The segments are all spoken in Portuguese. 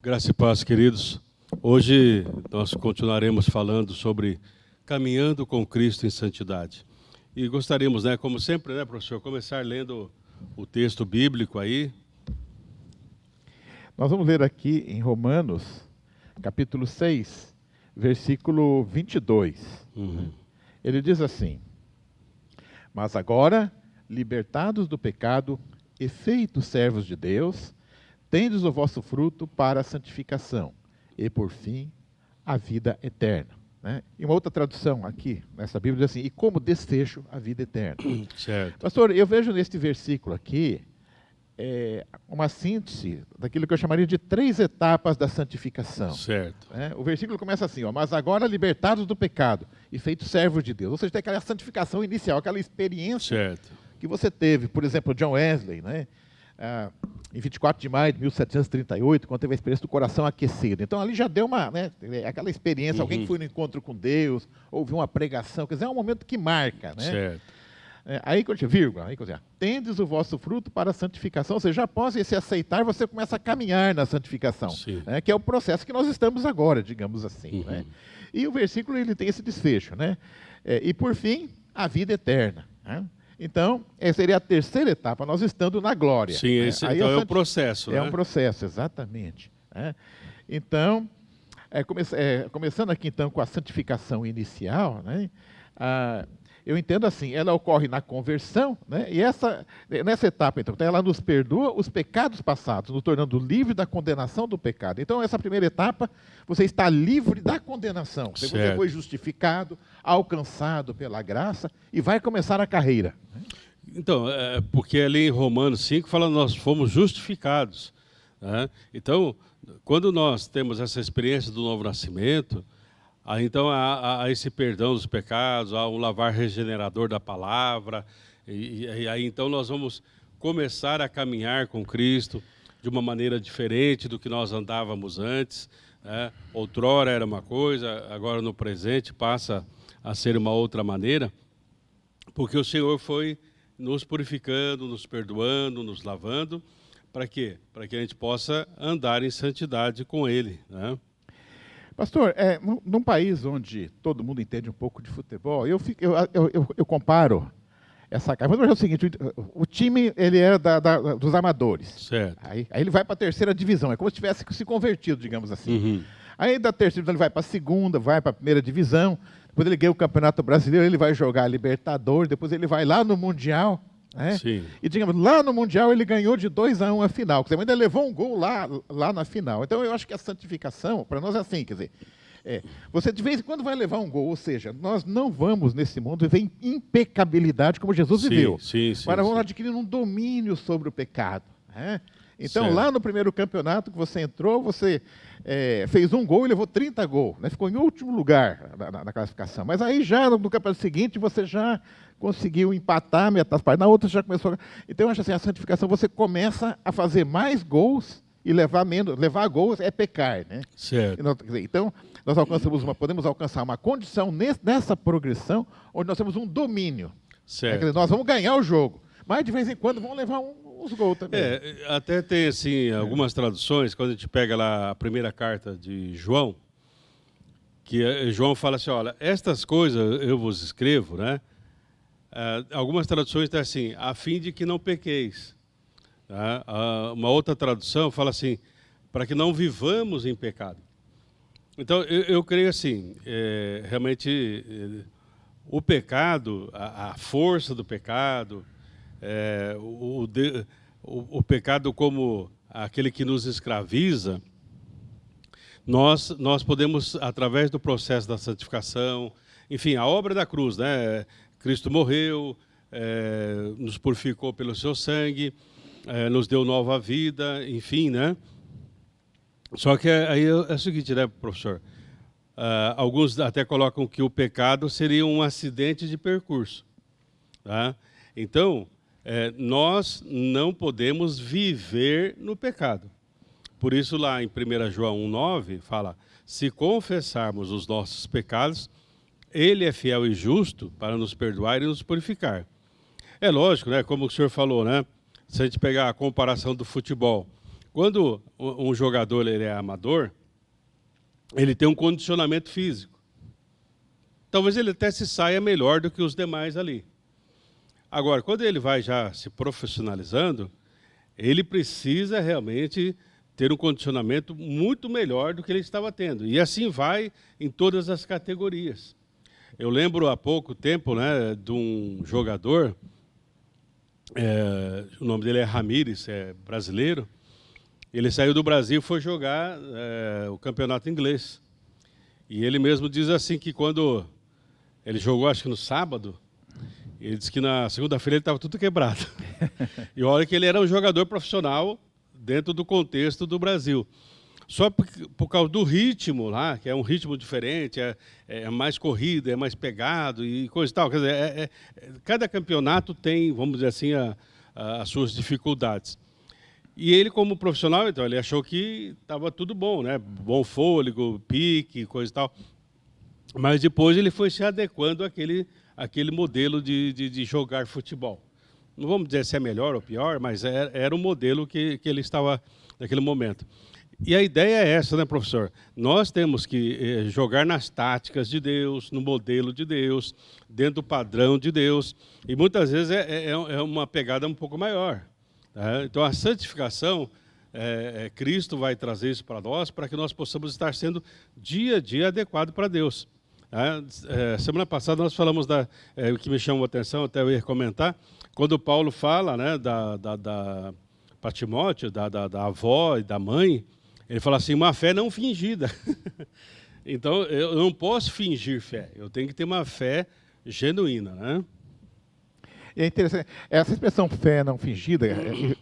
Graça e paz, queridos. Hoje nós continuaremos falando sobre caminhando com Cristo em santidade. E gostaríamos, como sempre, professor, começar lendo o texto bíblico aí. Nós vamos ler aqui em Romanos, capítulo 6, versículo 22. Ele diz assim: Mas agora, libertados do pecado e feitos servos de Deus, tendes o vosso fruto para a santificação, e por fim, a vida eterna. E uma outra tradução aqui, nessa Bíblia, diz assim: e como desfecho, a vida eterna. Certo. Pastor, eu vejo neste versículo aqui uma síntese daquilo que eu chamaria de 3 etapas da santificação. Certo. O versículo começa assim: mas agora libertados do pecado e feitos servos de Deus. Ou seja, tem aquela santificação inicial, aquela experiência Certo. que você teve. Por exemplo, John Wesley, em 24 de maio de 1738, quando teve a experiência do coração aquecido. Então, ali já deu aquela experiência, alguém que foi no encontro com Deus, ouviu uma pregação, quer dizer, é um momento que marca. Certo. Aí, vírgula, tendes o vosso fruto para a santificação, ou seja, após esse aceitar, você começa a caminhar na santificação, que é o processo que nós estamos agora, digamos assim. E o versículo ele tem esse desfecho, e por fim, a vida eterna. Então, essa seria a terceira etapa, nós estando na glória. Sim, esse então é o processo. É um processo, exatamente. Então, começando aqui então com a santificação inicial, eu entendo assim, ela ocorre na conversão, e nessa etapa, então, ela nos perdoa os pecados passados, nos tornando livre da condenação do pecado. Então, essa primeira etapa, você está livre da condenação. Você foi justificado, alcançado pela graça, e vai começar a carreira. Então, porque ali em Romanos 5 fala nós fomos justificados. Então, quando nós temos essa experiência do novo nascimento, então há esse perdão dos pecados, há um lavar regenerador da palavra, e aí então nós vamos começar a caminhar com Cristo de uma maneira diferente do que nós andávamos antes. Outrora era uma coisa, agora no presente passa a ser uma outra maneira, porque o Senhor foi nos purificando, nos perdoando, nos lavando. Para quê? Para que a gente possa andar em santidade com Ele. Pastor, num país onde todo mundo entende um pouco de futebol, eu comparo essa carga. Vamos ver o seguinte: o time ele era dos amadores. Certo. Aí ele vai para a terceira divisão, é como se tivesse se convertido, digamos assim. Aí da terceira divisão ele vai para a segunda, vai para a primeira divisão, depois ele ganha o Campeonato Brasileiro, ele vai jogar a Libertadores, depois ele vai lá no Mundial. Sim. E, digamos, lá no Mundial ele ganhou de 2-1 a final. Quer dizer, ainda levou um gol lá na final. Então, eu acho que a santificação, para nós é assim, quer dizer, você de vez em quando vai levar um gol, ou seja, nós não vamos nesse mundo viver em impecabilidade como Jesus viveu. Mas vamos adquirir um domínio sobre o pecado. Então, lá no primeiro campeonato que você entrou, você fez um gol e levou 30 gols. Ficou em último lugar na classificação. Mas aí já no campeonato seguinte você já conseguiu empatar metade, na outra já começou. Então, eu acho assim, a santificação, você começa a fazer mais gols e levar menos. Levar gols é pecar, Certo. Então, nós podemos alcançar uma condição nessa progressão onde nós temos um domínio. Certo. Quer dizer, nós vamos ganhar o jogo, mas de vez em quando vamos levar uns gols também. Até tem assim, algumas traduções, quando a gente pega lá a primeira carta de João, que João fala assim: olha, estas coisas eu vos escrevo, algumas traduções dizem assim, a fim de que não pequeis. Uma outra tradução fala assim, para que não vivamos em pecado. Então, eu creio assim, realmente, o pecado, a força do pecado, o pecado como aquele que nos escraviza, nós podemos, através do processo da santificação, enfim, a obra da cruz, Cristo morreu, nos purificou pelo seu sangue, nos deu nova vida, enfim, Só que aí é o seguinte, professor? Alguns até colocam que o pecado seria um acidente de percurso. Então, nós não podemos viver no pecado. Por isso, lá em 1 João 1,9, fala: se confessarmos os nossos pecados, Ele é fiel e justo para nos perdoar e nos purificar. É lógico, como o senhor falou, se a gente pegar a comparação do futebol, quando um jogador ele é amador, ele tem um condicionamento físico. Talvez ele até se saia melhor do que os demais ali. Agora, quando ele vai já se profissionalizando, ele precisa realmente ter um condicionamento muito melhor do que ele estava tendo. E assim vai em todas as categorias. Eu lembro há pouco tempo, né, de um jogador, o nome dele é Ramírez, é brasileiro. Ele saiu do Brasil e foi jogar o campeonato inglês. E ele mesmo diz assim que quando ele jogou, acho que no sábado, ele disse que na segunda-feira ele estava tudo quebrado. E olha que ele era um jogador profissional dentro do contexto do Brasil. Só por causa do ritmo lá, que é um ritmo diferente, é mais corrida, é mais pegado e coisa e tal. Quer dizer, cada campeonato tem, vamos dizer assim, as suas dificuldades. E ele, como profissional, então, ele achou que estava tudo bom, né? Bom fôlego, pique, coisa e tal. Mas depois ele foi se adequando àquele modelo de jogar futebol. Não vamos dizer se é melhor ou pior, mas era o modelo que ele estava naquele momento. E a ideia é essa, né, professor? Nós temos que jogar nas táticas de Deus, no modelo de Deus, dentro do padrão de Deus. E muitas vezes é uma pegada um pouco maior. Tá? Então, a santificação, Cristo vai trazer isso para nós, para que nós possamos estar sendo dia a dia adequado para Deus. Semana passada nós falamos o que me chamou a atenção, até eu ia comentar, quando Paulo fala, né, para Timóteo, da avó e da mãe, ele fala assim, uma fé não fingida. Então, eu não posso fingir fé, eu tenho que ter uma fé genuína, né? E é interessante, essa expressão fé não fingida,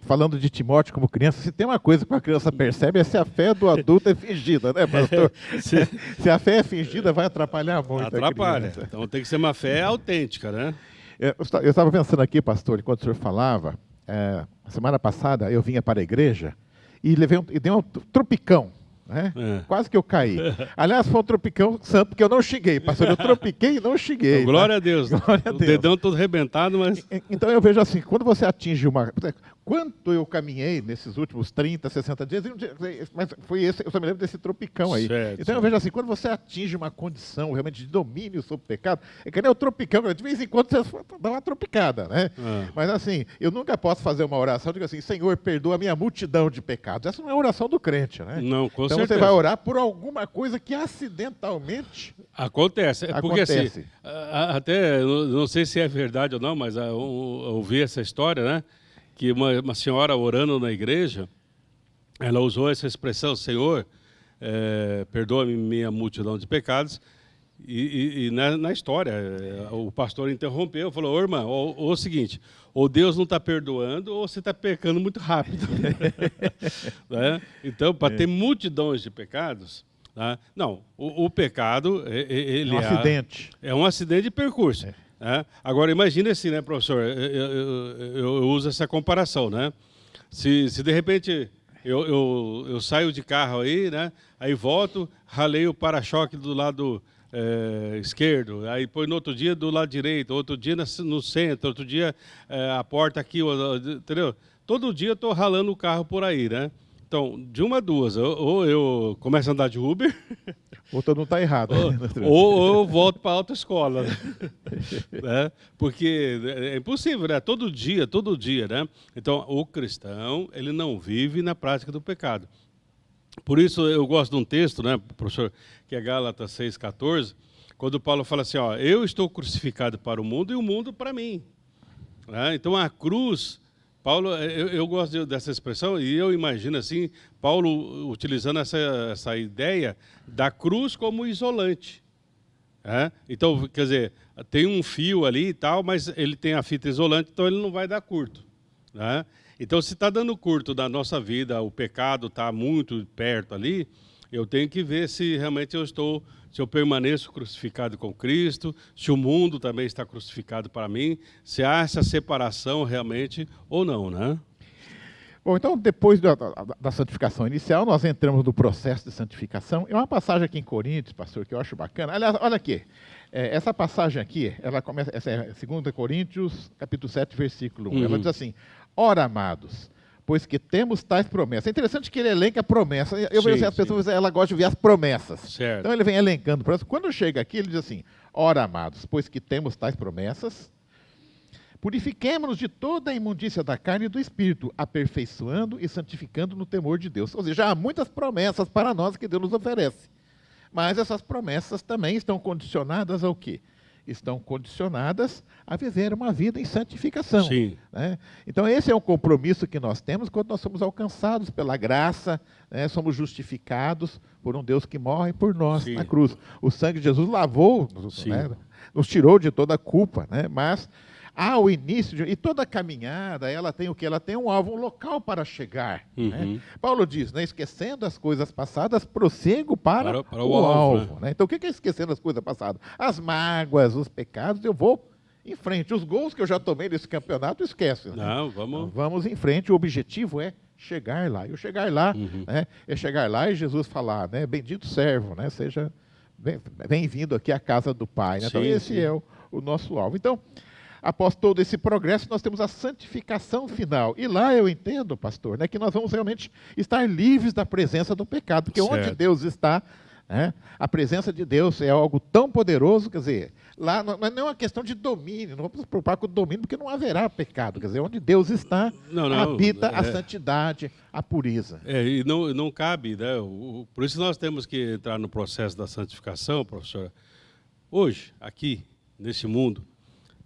falando de Timóteo como criança, se tem uma coisa que a criança percebe é se a fé do adulto é fingida, né, pastor? Se a fé é fingida, vai atrapalhar muito. Atrapalha. Então tem que ser uma fé autêntica, né? Eu estava pensando aqui, pastor, enquanto o senhor falava, semana passada eu vinha para a igreja e dei um tropicão. Né? Quase que eu caí. Aliás, foi um tropicão santo, porque eu não cheguei, pastor. Eu tropiquei e não cheguei. Então, glória a Deus. Glória a Deus. O dedão todo arrebentado, mas... Então eu vejo assim, quando você atinge uma... Quanto eu caminhei nesses últimos 30, 60 dias, mas foi esse, eu só me lembro desse tropicão aí. Certo, então eu vejo assim, quando você atinge uma condição realmente de domínio sobre o pecado, é que nem o tropicão, de vez em quando você dá uma tropicada, né? Mas assim, eu nunca posso fazer uma oração, digo assim, Senhor, perdoa a minha multidão de pecados. Essa não é a oração do crente, né? Não, com então certeza. Você vai orar por alguma coisa que acidentalmente acontece. Porque acontece. Assim, até, não sei se é verdade ou não, mas eu ouvi essa história, né? Que uma senhora orando na igreja, ela usou essa expressão, Senhor, perdoa-me minha multidão de pecados, e na história, o pastor interrompeu, falou, ô irmã, o seguinte, ou Deus não está perdoando, ou você está pecando muito rápido. Né? Então, para ter multidões de pecados, tá? Não, o pecado, ele um acidente. É um acidente de percurso. Agora, imagine assim, né, professor? Eu uso essa comparação, né? Se de repente eu saio de carro aí, né? Aí volto, ralei o para-choque do lado esquerdo, aí põe no outro dia do lado direito, outro dia no centro, outro dia a porta aqui, entendeu? Todo dia eu estou ralando o carro por aí, né? Então, de uma a duas, ou eu começo a andar de Uber... Ou todo mundo está errado. Ou eu volto para a autoescola. Né? Porque é impossível, né? Todo dia, né? Então, o cristão, ele não vive na prática do pecado. Por isso, eu gosto de um texto, né, professor, que é Gálatas 6,14, quando Paulo fala assim, ó, eu estou crucificado para o mundo e o mundo para mim. Né? Então, a cruz... Paulo, eu gosto dessa expressão e eu imagino assim, Paulo utilizando essa ideia da cruz como isolante. Então, quer dizer, tem um fio ali e tal, mas ele tem a fita isolante, então ele não vai dar curto. Então, se está dando curto na nossa vida, o pecado está muito perto ali, eu tenho que ver se realmente se eu permaneço crucificado com Cristo, se o mundo também está crucificado para mim, se há essa separação realmente ou não, né? Bom, então, depois da santificação inicial, nós entramos no processo de santificação. É uma passagem aqui em Coríntios, pastor, que eu acho bacana. Aliás, olha aqui, essa passagem aqui, ela começa, essa é 2 Coríntios, capítulo 7, versículo 1. Ela diz assim, ora, amados, pois que temos tais promessas. É interessante que ele elenca a promessa. Eu vejo assim, as Sim. pessoas elas gostam de ver as promessas. Certo. Então ele vem elencando promessas. Quando chega aqui, ele diz assim: ora, amados, pois que temos tais promessas, purifiquemo-nos de toda a imundícia da carne e do espírito, aperfeiçoando e santificando no temor de Deus. Ou seja, há muitas promessas para nós que Deus nos oferece. Mas essas promessas também estão condicionadas ao quê? Estão condicionadas a viver uma vida em santificação. Sim. Né? Então, esse é um compromisso que nós temos quando nós somos alcançados pela graça, né? Somos justificados por um Deus que morre por nós Sim. na cruz. O sangue de Jesus lavou, Sim. né? Nos tirou de toda a culpa, né? Mas há o início, e toda a caminhada, ela tem o quê? Ela tem um alvo, um local para chegar. Né? Paulo diz, né? Esquecendo as coisas passadas, prossigo para o alvo. Né? Então, o que é esquecendo as coisas passadas? As mágoas, os pecados, eu vou em frente. Os gols que eu já tomei nesse campeonato, esquece. Né? Não, vamos... Vamos em frente, o objetivo é chegar lá. E o chegar lá, né? É chegar lá e Jesus falar, né? Bendito servo, né? Seja bem-vindo aqui à casa do Pai. Né? Então, esse é o nosso alvo. Então, após todo esse progresso, nós temos a santificação final. E lá eu entendo, pastor, né, que nós vamos realmente estar livres da presença do pecado. Porque onde Deus está, né, a presença de Deus é algo tão poderoso, quer dizer, lá não é uma questão de domínio, não vamos nos preocupar com o domínio, porque não haverá pecado. Quer dizer, onde Deus está, habita a santidade, a pureza. E não cabe, né? Por isso nós temos que entrar no processo da santificação, professor, hoje, aqui, nesse mundo,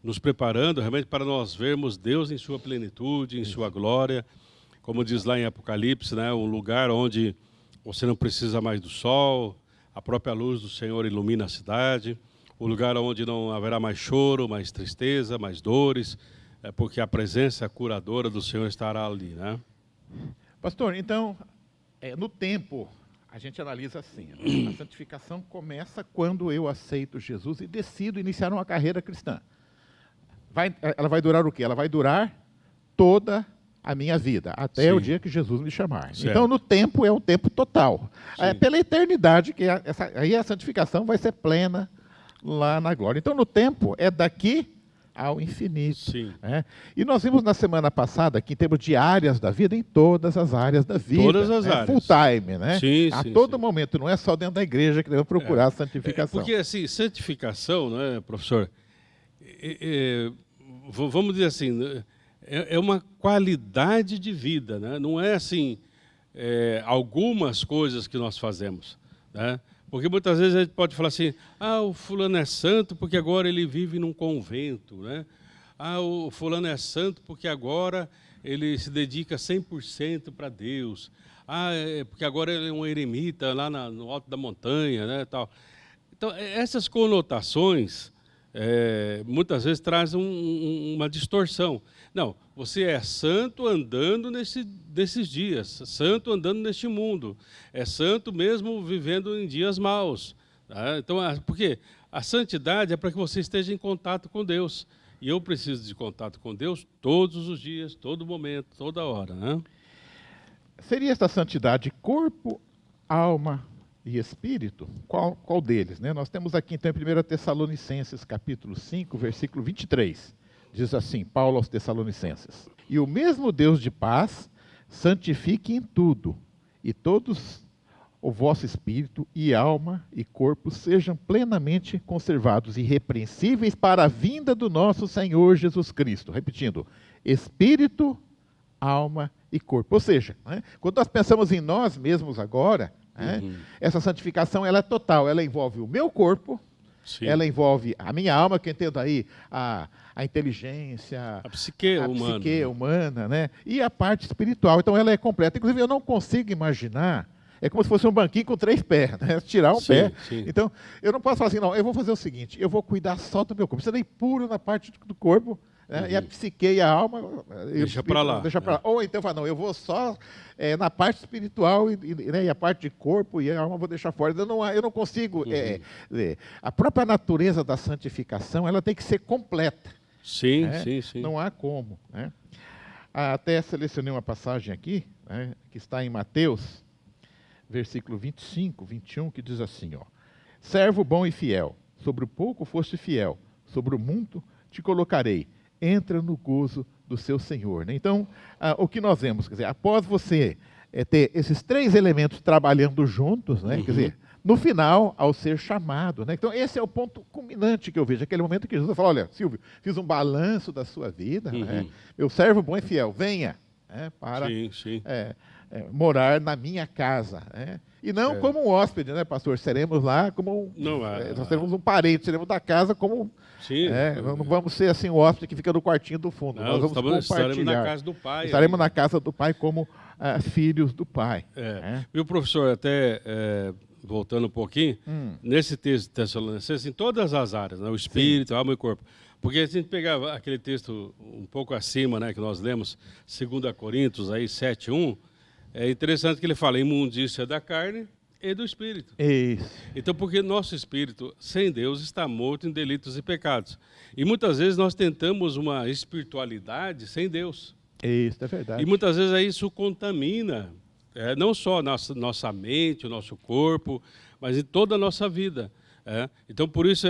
nos preparando realmente para nós vermos Deus em sua plenitude, em sua glória, como diz lá em Apocalipse, né, um lugar onde você não precisa mais do sol, a própria luz do Senhor ilumina a cidade, um lugar onde não haverá mais choro, mais tristeza, mais dores, porque a presença curadora do Senhor estará ali, né? Pastor, então, no tempo, a gente analisa assim, a santificação começa quando eu aceito Jesus e decido iniciar uma carreira cristã. Ela vai durar o quê? Ela vai durar toda a minha vida, até o dia que Jesus me chamar. Certo. Então, no tempo, é um tempo total. Pela eternidade, que aí a santificação vai ser plena lá na glória. Então, no tempo, é daqui ao infinito. Né? E nós vimos na semana passada que em termos de áreas da vida, em todas as áreas da vida. Todas as áreas. Full time, né? A todo sim. momento, não é só dentro da igreja que devemos procurar a santificação. Porque, assim, santificação, né, professor, vamos dizer assim, é uma qualidade de vida, né? Não é assim, algumas coisas que nós fazemos, né? Porque muitas vezes a gente pode falar assim, o fulano é santo porque agora ele vive num convento, né? O fulano é santo porque agora ele se dedica 100% para Deus. Porque agora ele é um eremita lá no alto da montanha, né, tal. Então, essas conotações muitas vezes trazem uma distorção. Não, você é santo andando nesses dias, santo andando neste mundo, é santo mesmo vivendo em dias maus. Tá? Então, porque a santidade é para que você esteja em contato com Deus. E eu preciso de contato com Deus todos os dias, todo momento, toda hora. Né? Seria esta santidade corpo, alma e espírito? Qual deles? Né? Nós temos aqui, então, em 1 Tessalonicenses, capítulo 5, versículo 23. Diz assim, Paulo aos Tessalonicenses: e o mesmo Deus de paz santifique em tudo, e todos o vosso espírito e alma e corpo sejam plenamente conservados, irrepreensíveis para a vinda do nosso Senhor Jesus Cristo. Repetindo, espírito, alma e corpo. Ou seja, né, quando nós pensamos em nós mesmos agora, né, essa santificação ela é total, ela envolve o meu corpo, ela envolve a minha alma, que eu entendo aí a inteligência, a psique humana, né, e a parte espiritual. Então ela é completa. Inclusive eu não consigo imaginar, é como se fosse um banquinho com 3 pés, né, tirar um pé. Então eu não posso falar assim, não, eu vou fazer o seguinte, eu vou cuidar só do meu corpo. Você é puro na parte do corpo, né, e a psique e a alma deixa para lá. Ou então fala, não, eu vou só na parte espiritual e a parte de corpo e a alma eu vou deixar fora. Eu não consigo. A própria natureza da santificação ela tem que ser completa. Sim. Não há como. Né? Até selecionei uma passagem aqui, né, que está em Mateus, versículo 25, 21, que diz assim, servo bom e fiel, sobre o pouco foste fiel, sobre o muito te colocarei, entra no gozo do seu Senhor, né? Então, o que nós vemos, quer dizer, após você ter esses três elementos trabalhando juntos, né? Quer dizer, no final, ao ser chamado, né? Então, esse é o ponto culminante que eu vejo, aquele momento que Jesus fala, olha, Silvio, fiz um balanço da sua vida, né? Meu servo bom e fiel, venha, né? Para morar na minha casa, né? E não como um hóspede, né, pastor? Seremos lá como nós seremos um parente, seremos da casa como... não vamos ser assim o hóspede que fica no quartinho do fundo. Nós vamos compartilhar. Estaremos na casa do Pai. Estaremos na casa do Pai como filhos do Pai. Viu, professor, até voltando um pouquinho, nesse texto de Tessalonicenses, em todas as áreas, né, o espírito, a alma e o corpo. Porque a gente pegava aquele texto um pouco acima, né, que nós lemos, 2 Coríntios aí, 7:1, é interessante que ele fala imundícia da carne e do espírito. Isso. Então, porque nosso espírito, sem Deus, está morto em delitos e pecados. E muitas vezes nós tentamos uma espiritualidade sem Deus. Isso, é verdade. E muitas vezes aí isso contamina não só a nossa mente, o nosso corpo, mas em toda a nossa vida. Então, por isso,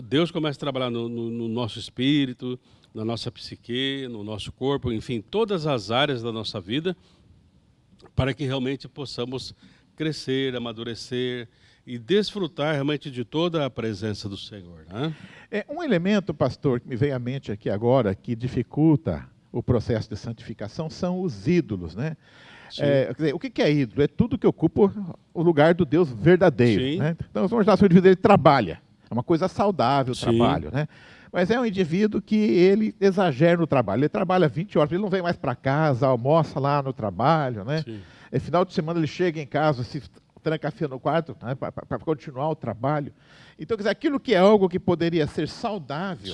Deus começa a trabalhar no nosso espírito, na nossa psique, no nosso corpo, enfim, todas as áreas da nossa vida, para que realmente possamos crescer, amadurecer e desfrutar realmente de toda a presença do Senhor. Né? Um elemento, pastor, que me vem à mente aqui agora, que dificulta o processo de santificação, são os ídolos, né? Quer dizer, o que é ídolo? É tudo que ocupa o lugar do Deus verdadeiro. Né? Então, vamos imaginar, o indivíduo ele trabalha. É uma coisa saudável o trabalho, né? Mas é um indivíduo que ele exagera no trabalho. Ele trabalha 20 horas, ele não vem mais para casa, almoça lá no trabalho, né? Final de semana ele chega em casa, se tranca no quarto, né, para continuar o trabalho. Então, quer dizer, aquilo que é algo que poderia ser saudável,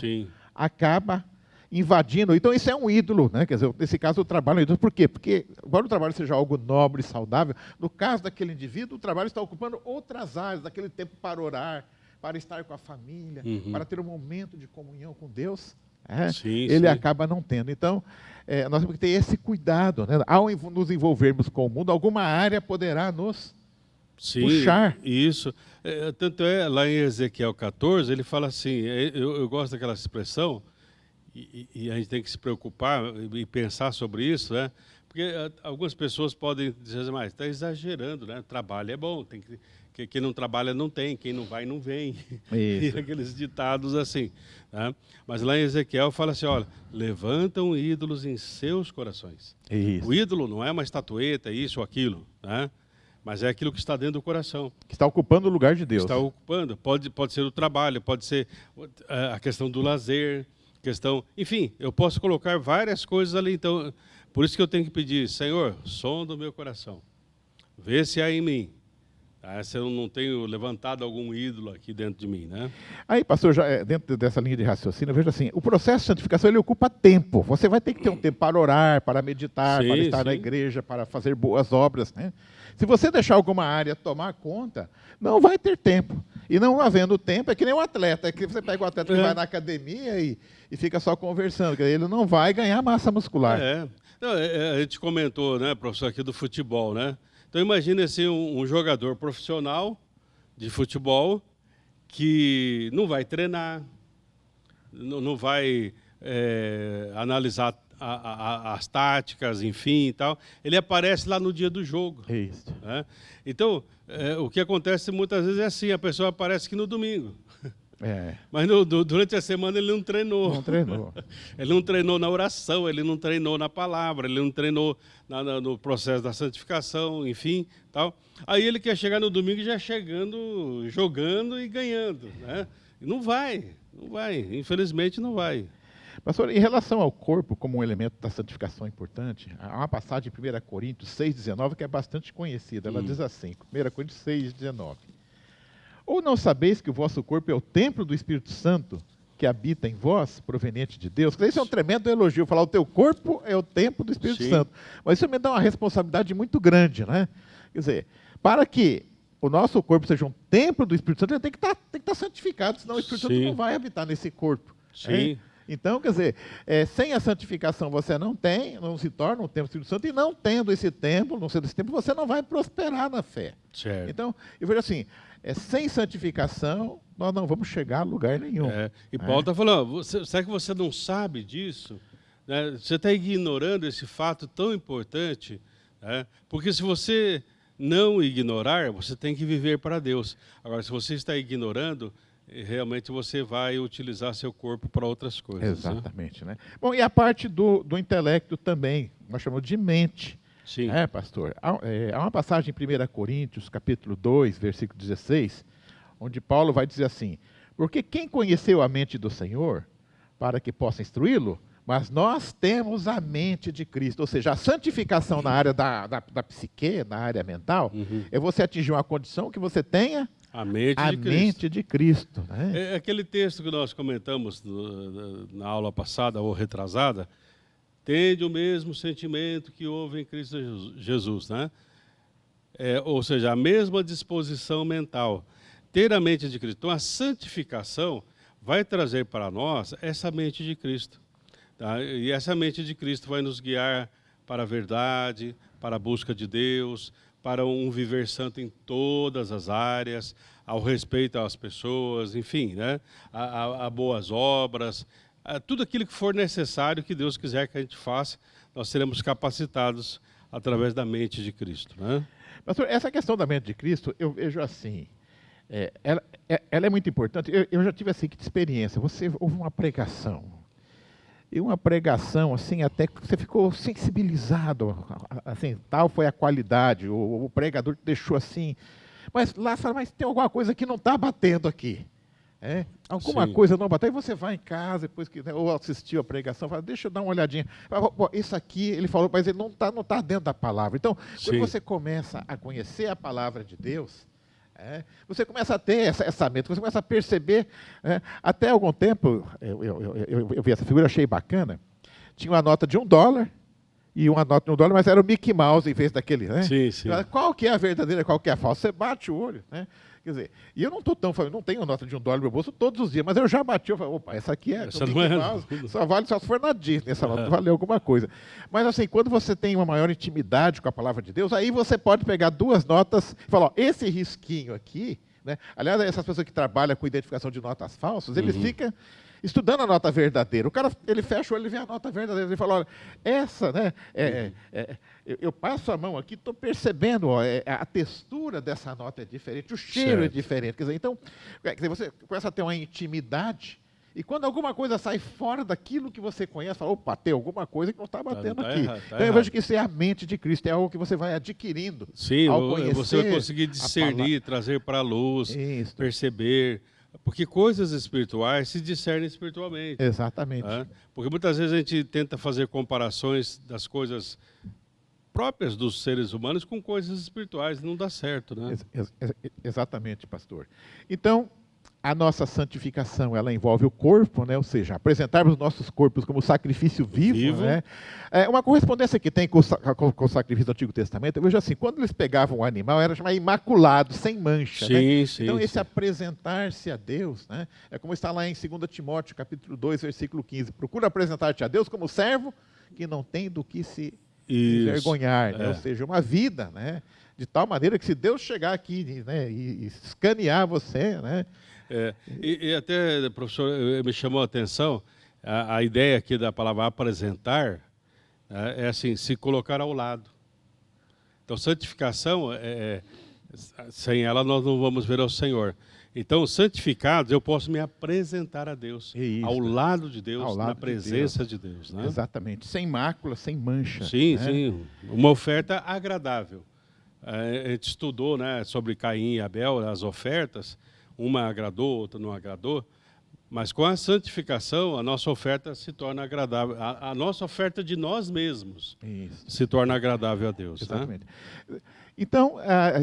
acaba invadindo. Então, isso é um ídolo, né? Quer dizer, nesse caso, o trabalho é um ídolo. Por quê? Porque, embora o trabalho seja algo nobre e saudável, no caso daquele indivíduo, o trabalho está ocupando outras áreas, daquele tempo para orar, para estar com a família, para ter um momento de comunhão com Deus, ele acaba não tendo. Então, nós temos que ter esse cuidado, né? Ao nos envolvermos com o mundo, alguma área poderá nos puxar. Isso. Tanto lá em Ezequiel 14, ele fala assim, eu gosto daquela expressão, e a gente tem que se preocupar e pensar sobre isso, né? Porque algumas pessoas podem dizer, mas está exagerando, né? Trabalho é bom, tem que quem não trabalha não tem, quem não vai não vem. E aqueles ditados assim. Né? Mas lá em Ezequiel fala assim, olha, levantam ídolos em seus corações. O ídolo não é uma estatueta, isso ou aquilo, né? Mas é aquilo que está dentro do coração. Que está ocupando o lugar de Deus. Está ocupando. Pode ser o trabalho, pode ser a questão do lazer, enfim, eu posso colocar várias coisas ali. Então, por isso que eu tenho que pedir, Senhor, sonda o meu coração. Vê se há em mim. Se eu não tenho levantado algum ídolo aqui dentro de mim, né? Aí, pastor, já dentro dessa linha de raciocínio, eu vejo assim, o processo de santificação, ele ocupa tempo. Você vai ter que ter um tempo para orar, para meditar, para estar na igreja, para fazer boas obras, né? Se você deixar alguma área tomar conta, não vai ter tempo. E não havendo tempo, é que nem um atleta. É que você pega o atleta que vai na academia e fica só conversando. Ele não vai ganhar massa muscular. Não, a gente comentou, né, professor, aqui do futebol, né? Então, imagine assim, um jogador profissional de futebol que não vai treinar, não vai analisar as táticas, enfim, e tal. Ele aparece lá no dia do jogo. Isso. Né? Então, o que acontece muitas vezes é assim, a pessoa aparece aqui no domingo. Mas durante a semana ele não treinou. Não treinou. Ele não treinou na oração, ele não treinou na palavra, ele não treinou no processo da santificação, enfim, tal. Aí ele quer chegar no domingo já chegando, jogando e ganhando, né? Não vai, infelizmente não vai. Pastor, em relação ao corpo como um elemento da santificação importante, há uma passagem em 1 Coríntios 6,19 que é bastante conhecida. Ela diz assim, 1 Coríntios 6,19. Ou não sabeis que o vosso corpo é o templo do Espírito Santo que habita em vós, proveniente de Deus? Isso é um tremendo elogio, falar o teu corpo é o templo do Espírito Santo. Mas isso me dá uma responsabilidade muito grande, né? Quer dizer, para que o nosso corpo seja um templo do Espírito Santo, ele tem que estar santificado, senão o Espírito Santo não vai habitar nesse corpo. Então, quer dizer, sem a santificação você não se torna um templo do Espírito Santo, e não tendo esse templo, não sendo esse templo, você não vai prosperar na fé. Então, eu vejo assim, sem santificação, nós não vamos chegar a lugar nenhum. E Paulo está falando, será que você não sabe disso? né? Você está ignorando esse fato tão importante, né? Porque se você não ignorar, você tem que viver para Deus. Agora, se você está ignorando, realmente você vai utilizar seu corpo para outras coisas. Exatamente, né? Bom, e a parte do intelecto também, nós chamamos de mente. Sim. É, pastor? Há uma passagem em 1 Coríntios, capítulo 2, versículo 16, onde Paulo vai dizer assim: porque quem conheceu a mente do Senhor, para que possa instruí-lo? Mas nós temos a mente de Cristo. Ou seja, a santificação na área da psique, na área mental, é você atingir uma condição que você tenha a mente a de Cristo. mente de Cristo, né? É aquele texto que nós comentamos na aula passada ou retrasada, tende o mesmo sentimento que houve em Cristo Jesus, né? Ou seja, a mesma disposição mental, ter a mente de Cristo. Então, a santificação vai trazer para nós essa mente de Cristo. Tá? E essa mente de Cristo vai nos guiar para a verdade, para a busca de Deus, para um viver santo em todas as áreas, ao respeito às pessoas, enfim, né? a boas obras, a tudo aquilo que for necessário que Deus quiser que a gente faça, nós seremos capacitados através da mente de Cristo. Né? Pastor, essa questão da mente de Cristo, eu vejo assim, ela é muito importante. Eu já tive assim, que experiência. Você houve uma pregação, e uma pregação, assim, até que você ficou sensibilizado, assim, tal foi a qualidade, o pregador te deixou assim, mas lá fala, mas tem alguma coisa que não está batendo aqui. Alguma Sim. coisa não bateu, aí você vai em casa, depois que ou assistiu a pregação, fala, deixa eu dar uma olhadinha. Fala, pô, isso aqui, ele falou, mas ele não tá dentro da palavra. Então, Sim. quando você começa a conhecer a palavra de Deus, você começa a ter essa mente, você começa a perceber. Até algum tempo, eu vi essa figura, achei bacana. Tinha uma nota de $1 e uma nota de $1, mas era o Mickey Mouse em vez daquele, né? Sim, sim. Qual que é a verdadeira, qual que é a falsa? Você bate o olho, né? Quer dizer, e eu não estou tão falando, não tenho nota de $1 no meu bolso todos os dias, mas eu já bati, eu falei, opa, essa aqui Essa do não Mickey é Mouse, só vale só se for na Disney, essa nota valeu alguma coisa. Mas assim, quando você tem uma maior intimidade com a palavra de Deus, aí você pode pegar 2 notas e falar, ó, esse risquinho aqui, né? Aliás, essas pessoas que trabalham com identificação de notas falsas, eles ficam estudando a nota verdadeira. O cara, ele fecha o olho e vê a nota verdadeira. Ele fala, olha, essa, né, eu passo a mão aqui, estou percebendo, ó, a textura dessa nota é diferente, o cheiro é diferente. Quer dizer, então, você começa a ter uma intimidade, e quando alguma coisa sai fora daquilo que você conhece, fala, opa, tem alguma coisa que não está batendo aqui. Errado, então, eu vejo que isso é a mente de Cristo, é algo que você vai adquirindo. Sim, ao conhecer você vai conseguir discernir, trazer para a luz, Isso. perceber. Porque coisas espirituais se discernem espiritualmente. Exatamente. Né? Porque muitas vezes a gente tenta fazer comparações das coisas próprias dos seres humanos com coisas espirituais, não dá certo, né? Exatamente, pastor. Então, a nossa santificação, ela envolve o corpo, né? Ou seja, apresentarmos os nossos corpos como sacrifício vivo. Né? Uma correspondência que tem com o sacrifício do Antigo Testamento, eu vejo assim, quando eles pegavam o animal, era chamado imaculado, sem mancha. Sim, né? sim, então, esse sim. apresentar-se a Deus, né? É como está lá em 2 Timóteo, capítulo 2, versículo 15. Procura apresentar-te a Deus como servo que não tem do que se envergonhar, né? Ou seja, uma vida, né? De tal maneira que se Deus chegar aqui, né, e escanear você, né? E até, professor, me chamou a atenção a ideia aqui da palavra apresentar, é assim, se colocar ao lado. Então, santificação, sem ela nós não vamos ver ao Senhor. Então, santificados, eu posso me apresentar a Deus, ao lado de Deus, na presença de Deus. Né? Exatamente, sem mácula, sem mancha. Sim, né? sim, uma oferta agradável. A gente estudou, né, sobre Caim e Abel, as ofertas, uma agradou, outra não agradou, mas com a santificação a nossa oferta se torna agradável, a nossa oferta de nós mesmos se torna agradável a Deus. Exatamente. Né? Então,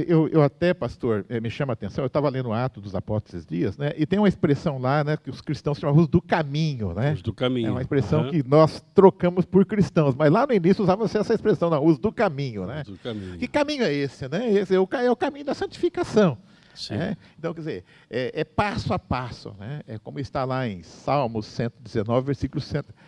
eu até, pastor, me chama a atenção, eu estava lendo o Atos dos Apóstolos esses dias, né, e tem uma expressão lá, né, que os cristãos chamam os do caminho. Né? Os do caminho. É uma expressão que nós trocamos por cristãos, mas lá no início usava-se essa expressão, não, os do caminho. Né? Do caminho. Que caminho é esse? Né? Esse é o caminho da santificação. Então, quer dizer, é passo a passo, né? É como está lá em Salmos 119, versículo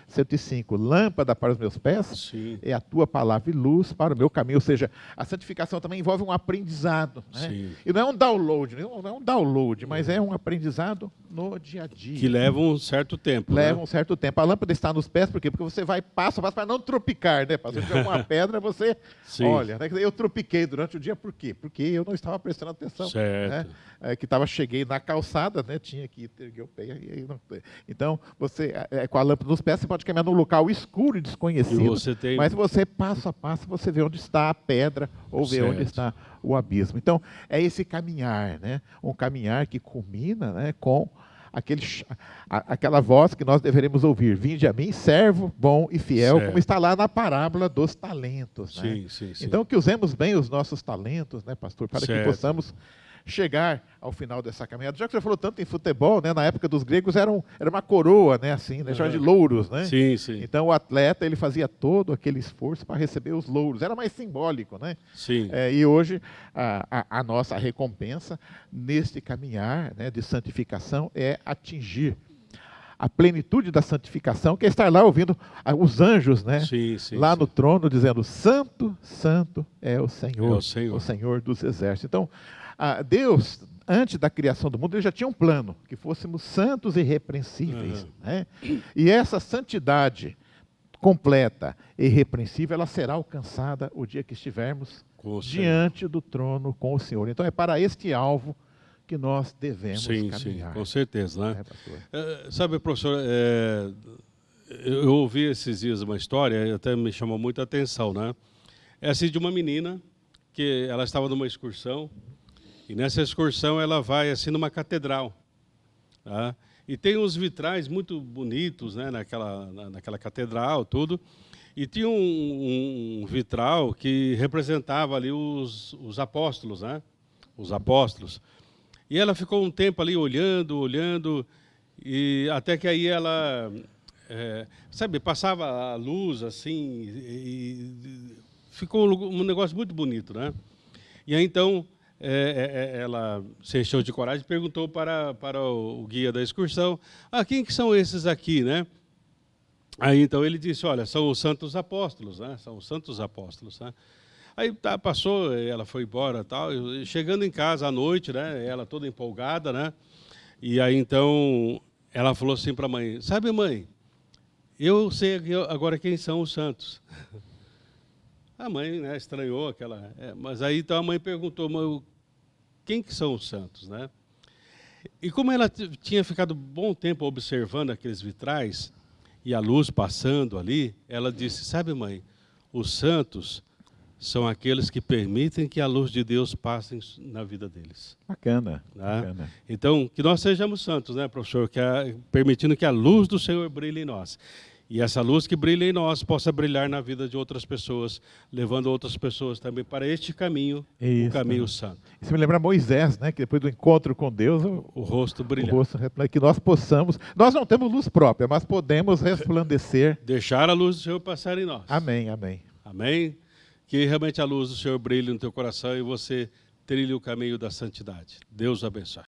105. Lâmpada para os meus pés é a tua palavra e luz para o meu caminho. Ou seja, a santificação também envolve um aprendizado. Né? E não é um download, não é um download, mas é um aprendizado no dia a dia. Que leva um certo tempo. Leva né? um certo tempo. A lâmpada está nos pés, por quê? Porque você vai passo a passo para não tropicar, né? Passou de alguma pedra, você Sim. olha. Né? Eu tropiquei durante o dia, por quê? Porque eu não estava prestando atenção. Certo. Né? Cheguei na calçada, né? Tinha que erguer o pé. Então, você, com a lâmpada nos pés, você pode caminhar num local escuro e desconhecido. E você tem... Mas você, passo a passo, você vê onde está a pedra ou vê onde está o abismo. Então, é esse caminhar, né? Um caminhar que culmina, né, com aquela voz que nós deveremos ouvir: vinde a mim, servo bom e fiel, como está lá na parábola dos talentos. Né? Sim, sim, sim. Então, que usemos bem os nossos talentos, né, pastor, para que possamos chegar ao final dessa caminhada. Já que você falou tanto em futebol, né, na época dos gregos era uma coroa, né, assim, né, chamada de louros, né? Sim, sim. Então o atleta ele fazia todo aquele esforço para receber os louros. Era mais simbólico, né? Sim. E hoje a nossa recompensa neste caminhar, né, de santificação é atingir a plenitude da santificação, que é estar lá ouvindo os anjos, né? Sim, sim, lá sim. no trono, dizendo: Santo, Santo é o Senhor, o Senhor dos exércitos. Então, Deus, antes da criação do mundo, ele já tinha um plano, que fôssemos santos e irrepreensíveis. Né? E essa santidade completa e irrepreensível, ela será alcançada o dia que estivermos diante do trono com o Senhor. Então, é para este alvo que nós devemos caminhar. Sim, com certeza. Né? Pastor? Sabe, professor, eu ouvi esses dias uma história, e até me chamou muita atenção, né? É assim, de uma menina que ela estava numa excursão, e nessa excursão ela vai assim numa catedral, tá? E tem uns vitrais muito bonitos, né, naquela catedral, tudo. E tinha um vitral que representava ali os apóstolos, né? Os apóstolos. E ela ficou um tempo ali olhando, e até que aí ela, sabe, passava a luz assim, e ficou um negócio muito bonito, né? E aí então ela se encheu de coragem e perguntou para o guia da excursão: quem que são esses aqui, né? Aí então ele disse: olha, são os santos apóstolos, né? São os santos apóstolos, né? Aí passou, ela foi embora, tal. E chegando em casa à noite, né? Ela toda empolgada, né? E aí então ela falou assim para a mãe: sabe, mãe, eu sei agora quem são os santos. A mãe, né, estranhou aquela... mas aí então a mãe perguntou: mas quem que são os santos, né? E como ela tinha ficado bom tempo observando aqueles vitrais e a luz passando ali, ela disse: sabe, mãe, os santos são aqueles que permitem que a luz de Deus passe na vida deles. Bacana, Né? bacana. Então, que nós sejamos santos, né, professor? Permitindo que a luz do Senhor brilhe em nós. E essa luz que brilha em nós possa brilhar na vida de outras pessoas, levando outras pessoas também para este caminho, o caminho santo. Isso me lembra Moisés, né? Que depois do encontro com Deus, o rosto brilha. Que nós possamos... Nós não temos luz própria, mas podemos resplandecer. Deixar a luz do Senhor passar em nós. Amém, amém. Amém? Que realmente a luz do Senhor brilhe no teu coração e você trilhe o caminho da santidade. Deus abençoe.